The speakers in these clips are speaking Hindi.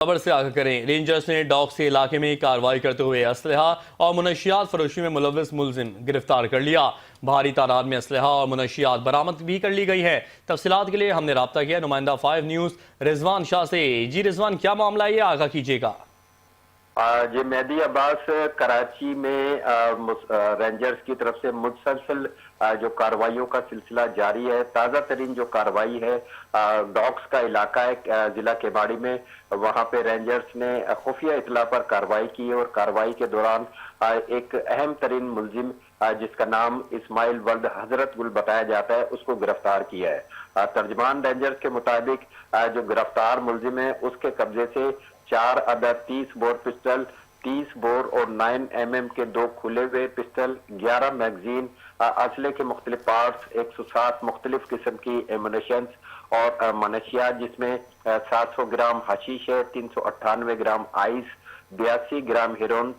खबर से आगाह करें। रेंजर्स ने डॉग से इलाके में कार्रवाई करते हुए असलहा और मुनशियात फरोशी में मुलविस मुलजिम गिरफ्तार कर लिया। भारी तादाद में असलहा और मुनशियात बरामद भी कर ली गई है। तफसीलात के लिए हमने रब्ता किया नुमाइंदा 5 न्यूज़ रिजवान शाह से। जी रिजवान, क्या मामला है, ये आगाह कीजिएगा। जी मेहदी अब्बास, कराची में रेंजर्स की तरफ से मुसलसल जो कार्रवाइयों का सिलसिला जारी है। ताज़ा तरीन जो कार्रवाई है डॉग्स का इलाका है जिला केबाड़ी में, वहां पे रेंजर्स ने खुफिया इतला पर कार्रवाई की और कार्रवाई के दौरान एक अहम तरीन मुलजिम जिसका नाम इस्माइल वल्द हजरत गुल बताया जाता है, उसको गिरफ्तार किया है। तर्जमान रेंजर्स के मुताबिक जो गिरफ्तार मुलजिम है उसके कब्जे से 4 अदद 30 बोर पिस्टल, 30 बोर और 9 mm के 2 खुले हुए पिस्टल, 11 मैगजीन, असले के मुख्तलिफ पार्ट्स, 107 मुख्तलिफ किस्म की एमुनेशन और मनशियात जिसमें 700 ग्राम हशीश है, 398 gram ice, 82 gram heroin,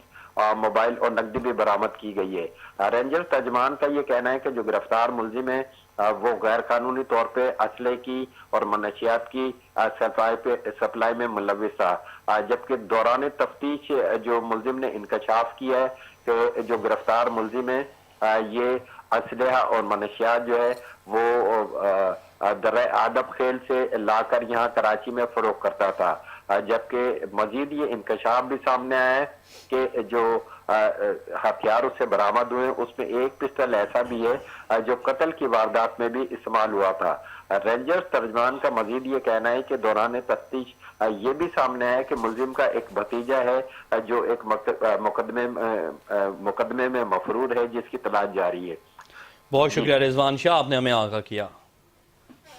mobile और नकदी भी बरामद की गई है। रेंजर तर्जमान का ये कहना है कि जो गिरफ्तार मुलजिम है वो गैर कानूनी तौर पे असले की और मनशियात की सप्लाई में मुलविस था, जबकि दौरान तफ्तीश जो मुलजिम ने इंकशाफ किया है कि जो गिरफ्तार मुलजिम है ये असलहा और मनशियात जो है वो दर्रे आदब खेल से लाकर यहाँ कराची में फरोख्त करता था। जबकि मजीद ये इंकशाफ भी सामने आया है कि जो हथियार उससे बरामद हुए उसमें एक पिस्टल ऐसा भी है जो कत्ल की वारदात में भी इस्तेमाल हुआ था। रेंजर्स तर्जमान का मजीद ये कहना है कि दौरान तफ्तीश ये भी सामने आया कि मुलजिम का एक भतीजा है जो एक मुकदमे में मफरूर है जिसकी तलाश जारी है। बहुत शुक्रिया रिजवान शाह, आपने हमें आगाह किया।